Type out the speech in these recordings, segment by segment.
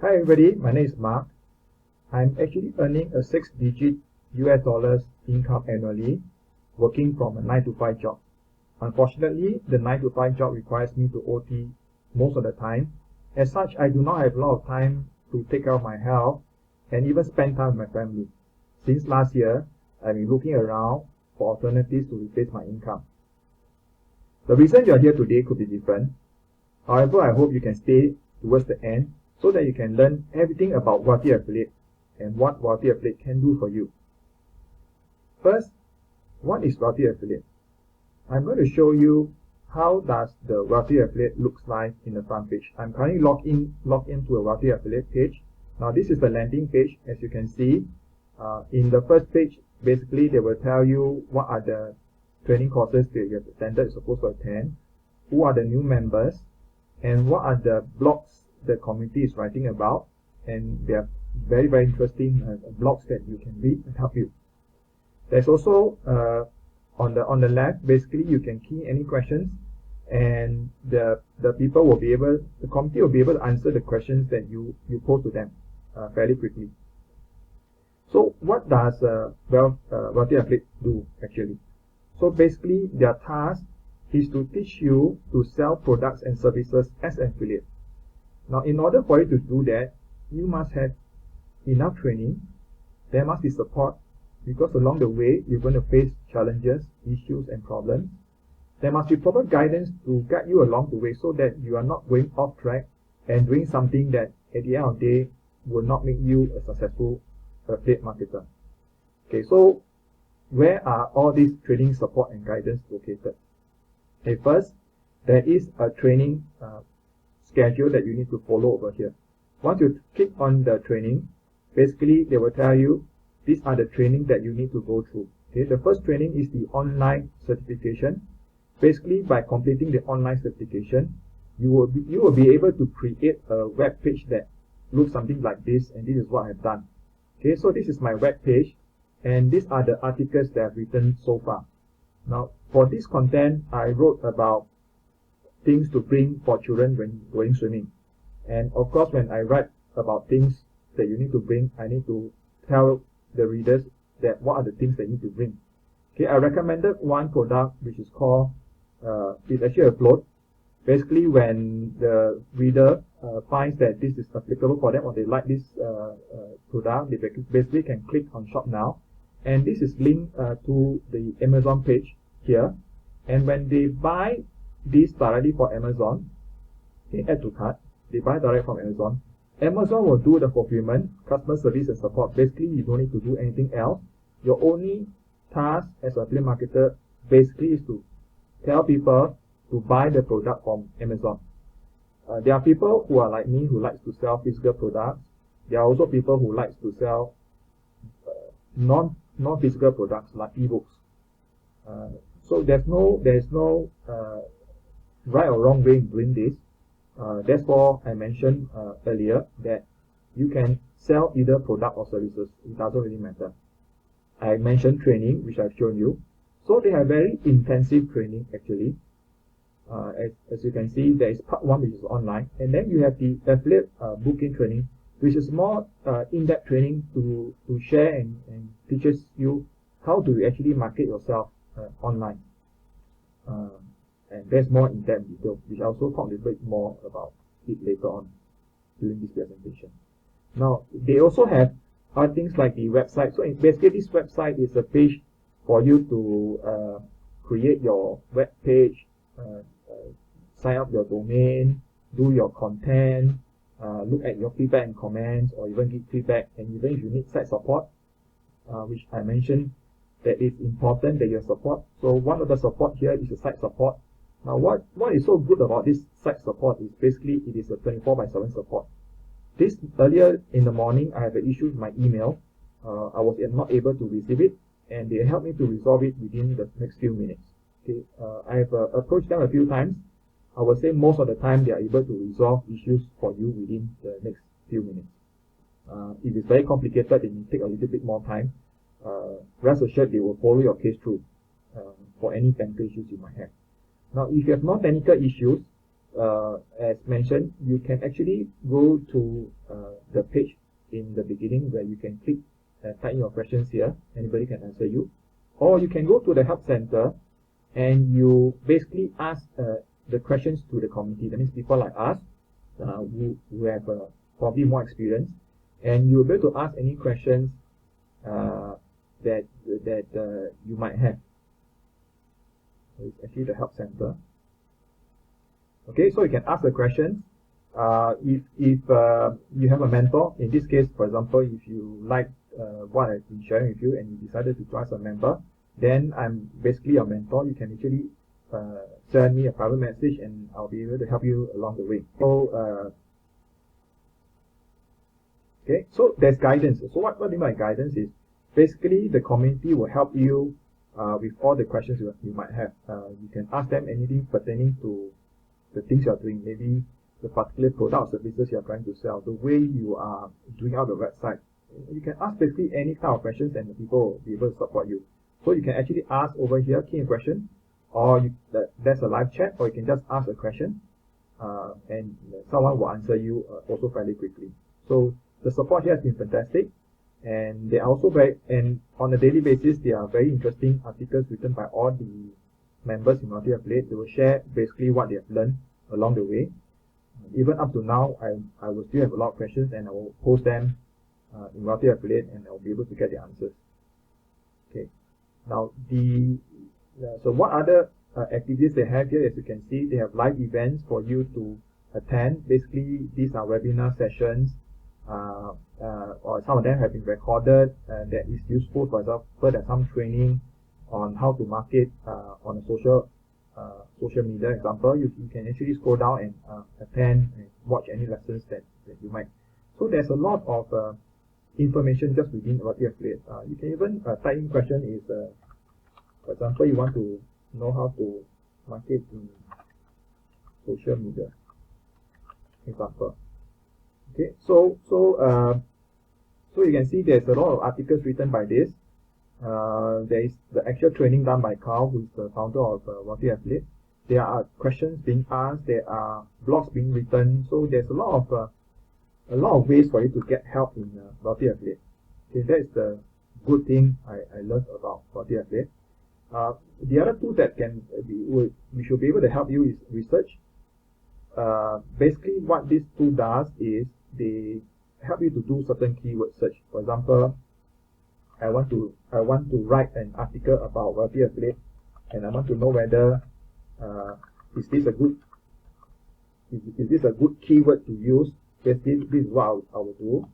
Hi everybody, my name is Mark. I'm actually earning a 6-digit US dollars income annually working from a 9 to 5 job. Unfortunately, the 9 to 5 job requires me to OT most of the time. As such, I do not have a lot of time to take care of my health and even spend time with my family. Since last year, I've been looking around for alternatives to replace my income. The reason you're here today could be different. However, I hope you can stay towards the end so that you can learn everything about Wealthy Affiliate and what Wealthy Affiliate can do for you. First, what is Wealthy Affiliate? I'm going to show you how does the Wealthy Affiliate looks like in the front page. I'm currently logged into a Wealthy Affiliate page. Now this is the landing page. As you can see, in the first page, basically they will tell you what are the training courses that you have attended, you're supposed to attend, who are the new members, and what are the blogs the community is writing about, and they are very interesting blogs that you can read and help you. There's also on the left, basically you can key any questions, and the people will be able, the community will be able to answer the questions that you pose to them fairly quickly. So what does Wealthy Affiliate do actually? So basically their task is to teach you to sell products and services as an affiliate. Now, in order for you to do that, you must have enough training. There must be support, because along the way, you're going to face challenges, issues, and problems. There must be proper guidance to guide you along the way so that you are not going off track and doing something that at the end of the day will not make you a successful affiliate marketer. Okay, so where are all these training support and guidance located? Okay, first, there is a training schedule that you need to follow over here. Once you click on the training, basically they will tell you these are the training that you need to go through. Okay, the first training is the online certification. Basically, by completing the online certification, you will be able to create a web page that looks something like this, and this is what I've done. Okay, so this is my web page, and these are the articles that I've written so far. Now, for this content, I wrote about things to bring for children when going swimming. And of course, when I write about things that you need to bring, I need to tell the readers that what are the things they need to bring. Okay, I recommended one product which is called, it's actually a float. Basically, when the reader finds that this is applicable for them or they like this product, they basically can click on Shop Now. And this is linked to the Amazon page here. And when they buy this directly for Amazon, okay, add to cart, they buy direct from Amazon. Amazon will do the fulfillment, customer service and support. Basically, you don't need to do anything else. Your only task as an affiliate marketer basically is to tell people to buy the product from Amazon. There are people who are like me who likes to sell physical products. There are also people who likes to sell non-physical products like ebooks. So there's no right or wrong way in doing this. Therefore, I mentioned earlier that you can sell either product or services. It doesn't really matter. I mentioned training, which I've shown you. So they have very intensive training actually. As you can see, there is part 1 which is online, and then you have the affiliate booking training, which is more in-depth training to share and teaches you how to actually market yourself online. And there's more in-depth detail, which I also talk a little bit more about it later on during this presentation. Now, they also have other things like the website. So basically, this website is a page for you to create your web page, sign up your domain, do your content, look at your feedback and comments, or even give feedback. And even if you need site support, which I mentioned that it's important that you support. So one of the support here is the site support. Now, what is so good about this site support is basically it is a 24/7 support. This earlier in the morning, I had an issue with my email. I was not able to receive it, and they helped me to resolve it within the next few minutes. Okay, I have approached them a few times. I would say most of the time they are able to resolve issues for you within the next few minutes. If it's very complicated, it may take a little bit more time. Rest assured, they will follow your case through for any technical issues you might have. Now, if you have non-technical issues, as mentioned, you can actually go to the page in the beginning where you can click type in your questions here. Anybody can answer you, or you can go to the help center and you basically ask the questions to the community. That means people like us who have probably more experience, and you'll be able to ask any questions that you might have. So it's actually the help center. Okay, so you can ask the questions. If you have a mentor, in this case, for example, if you like what I've been sharing with you and you decided to join as a member, then I'm basically your mentor. You can actually send me a private message and I'll be able to help you along the way. So okay, so there's guidance. So what I mean by guidance is basically the community will help you with all the questions you might have. You can ask them anything pertaining to the things you are doing, maybe the particular product or services you are trying to sell, the way you are doing out the website. You can ask basically any kind of questions and the people will be able to support you. So you can actually ask over here, key in question, or there's a live chat, or you can just ask a question and someone will answer you also fairly quickly. So the support here has been fantastic, and they are also and on a daily basis, there are very interesting articles written by all the members in multi-affiliate. They will share basically what they have learned along the way. Even up to now, I will still have a lot of questions and I will post them in multi-affiliate and I will be able to get the answers. Okay. Now so what other activities they have here, as you can see, they have live events for you to attend. Basically, these are webinar sessions, or some of them have been recorded that is useful. For example, there's some training on how to market on a social media example. You can actually scroll down and attend and watch any lessons that you might. So there's a lot of information just within multi-affiliate. You can even type in question is, for example, you want to know how to market in social media example. Okay, so you can see there's a lot of articles written by this. There is the actual training done by Carl, who is the founder of multi-affiliate. There are questions being asked, there are blogs being written, so there's a lot of ways for you to get help in multi-affiliate. Okay, that's the good thing I learned about multi-affiliate. The other tool that we should be able to help you is research. Basically, what this tool does is they help you to do certain keyword search. For example, I want to write an article about multi-affiliate, and I want to know whether is this a good keyword to use. Basically, this is what I will do.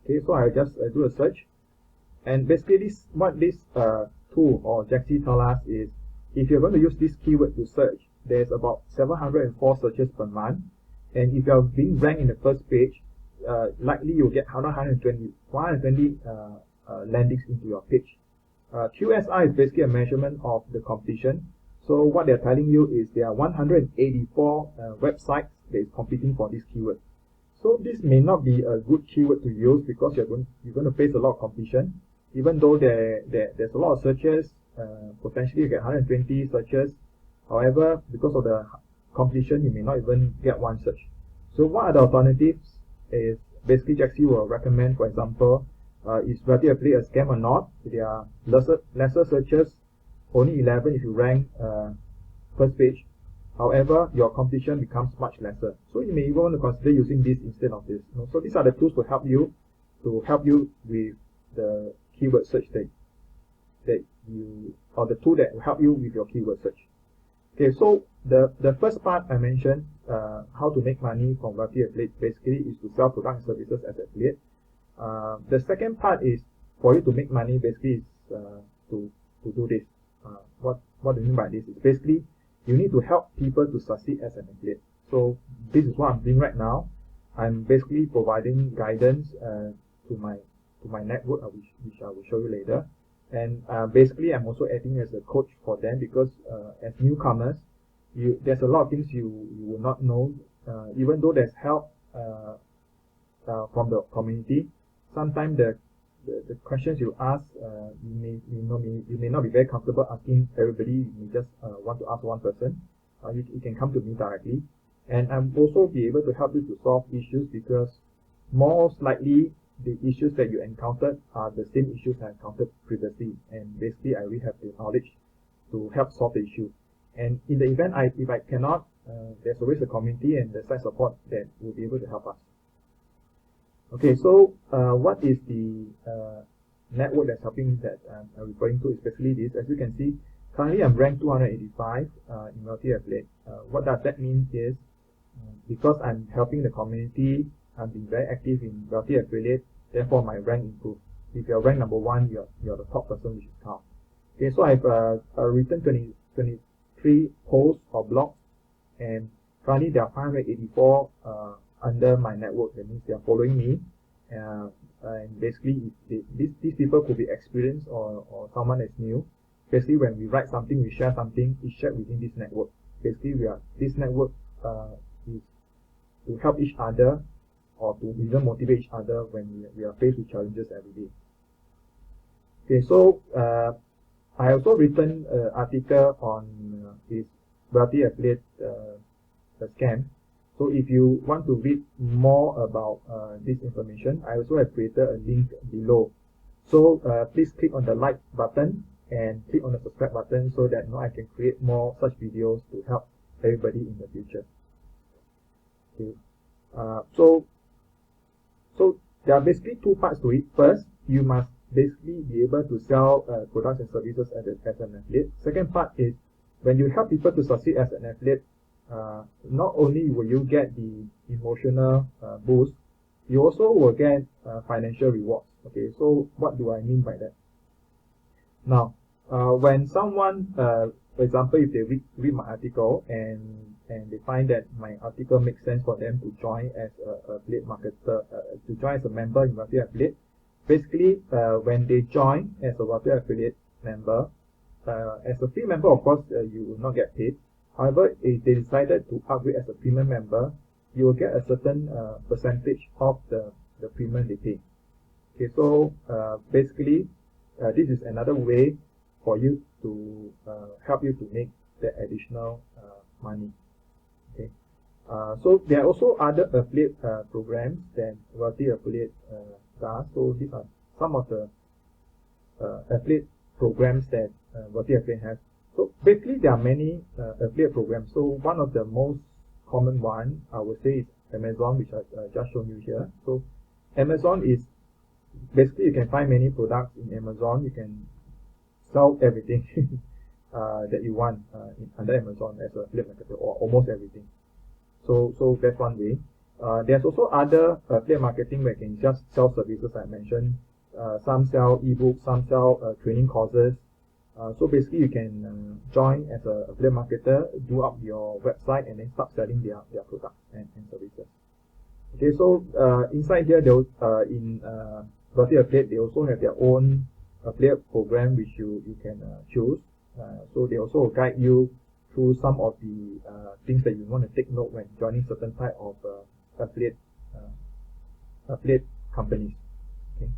Okay, so I just do a search, and basically what this tool or Jaxi tell us is, if you're going to use this keyword to search, there's about 704 searches per month, and if you're being ranked in the first page, likely you'll get 120 landings into your page. QSI is basically a measurement of the competition. So what they're telling you is there are 184 websites that is competing for this keyword. So this may not be a good keyword to use because you're going to face a lot of competition. Even though there's a lot of searches, potentially you get 120 searches. However, because of the competition, you may not even get one search. So what are the alternatives? Is basically Jaxi will recommend, for example, is multi-affiliate a scam or not? There are lesser searches, only 11 if you rank first page. However, your competition becomes much lesser. So you may even want to consider using this instead of this. So these are the tools to help you with the keyword search or the tool that will help you with your keyword search. Okay, so the first part I mentioned, how to make money from multi-affiliate, basically is to sell products and services as affiliate. The second part is for you to make money, basically is to do this. What do you mean by this? It's basically you need to help people to succeed as an affiliate. So this is what I'm doing right now. I'm basically providing guidance to my network, which I will show you later. And basically, I'm also acting as a coach for them because as newcomers, there's a lot of things you will not know. Even though there's help from the community. Sometimes the questions you ask, you may not be very comfortable asking everybody. You may just want to ask one person. You can come to me directly, and I'm also be able to help you to solve issues, because most likely the issues that you encountered are the same issues I encountered previously, and basically I will have the knowledge to help solve the issue. And in the event if I cannot, there's always a community and the site support that will be able to help us. Okay, so what is the network that's helping that I'm referring to, especially this? As you can see, currently I'm ranked 285 in multi-affiliate. What does that mean is, because I'm helping the community, I'm being very active in multi-affiliate, therefore my rank improved. If you're ranked number 1, you're the top person which is count. Okay, so I've written 23 posts or blogs, and currently there are 584 under my network. That means they are following me, and basically these people could be experienced or someone that's new. Basically, when we write something, we share something, it's shared within this network. Basically, this network is to help each other, or to even motivate each other when we are faced with challenges every day. Okay, so I also written an article on this wealthy affiliate scam. So if you want to read more about this information, I also have created a link below. So please click on the like button and click on the subscribe button, so that I can create more such videos to help everybody in the future. Okay. So there are basically two parts to it. First, you must basically be able to sell products and services as an affiliate. Second part is, when you help people to succeed as an affiliate, not only will you get the emotional boost, you also will get financial rewards. Okay, so what do I mean by that? Now, when someone, for example, if they read my article and they find that my article makes sense for them to join as a affiliate marketer, to join as a member in Wealthy Affiliate, basically when they join as a Wealthy Affiliate member, as a free member, of course, you will not get paid. However, if they decided to upgrade as a premium member, you will get a certain percentage of the premium they pay. Okay, so basically, this is another way for you to help you to make the additional money. Okay, so there are also other affiliate programs that Wealthy Affiliate does. So these are some of the affiliate programs that Wealthy Affiliate has. So basically, there are many affiliate programs. So one of the most common one, I would say, is Amazon, which I've just shown you here. So Amazon is basically, you can find many products in Amazon. You can sell everything that you want under Amazon as a affiliate marketer, or almost everything. So that's one way. There's also other affiliate marketing where you can just sell services I mentioned. Some sell ebooks, some sell training courses. So basically, you can join as an affiliate marketer, do up your website, and then start selling their products and services. Okay, so inside here, in Wealthy Affiliate, they also have their own affiliate program which you can choose. So they also guide you through some of the things that you want to take note when joining certain type of affiliate companies. Okay.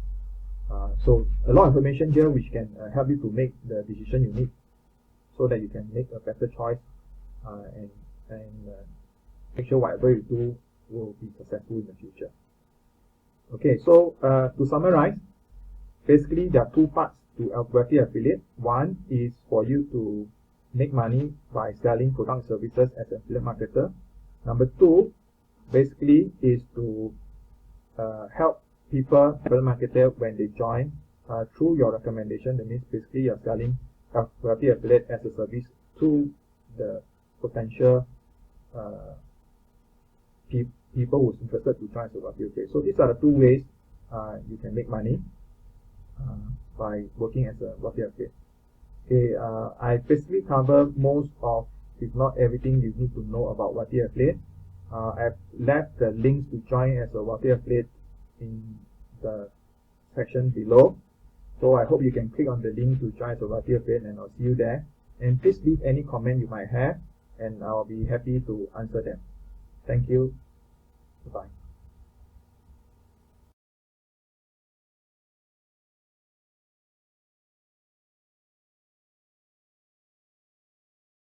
So a lot of information here which can help you to make the decision you need, so that you can make a better choice and make sure whatever you do will be successful in the future. Okay, so to summarize, basically there are two parts to a Wealthy Affiliate. One is for you to make money by selling product services as an affiliate marketer. Number two, basically, is to help people, affiliate marketer, when they join through your recommendation. That means basically you're selling a Wealthy Affiliate as a service to the potential people who's interested to join as a Wealthy Affiliate. So these are the two ways you can make money by working as a Wealthy Affiliate. Okay, I basically cover most of, if not everything, you need to know about Wealthy Affiliate. I've left the links to join as a Wealthy Affiliate in the section below. So I hope you can click on the link to join as a Wealthy Affiliate, and I'll see you there. And please leave any comment you might have, and I'll be happy to answer them. Thank you. Bye.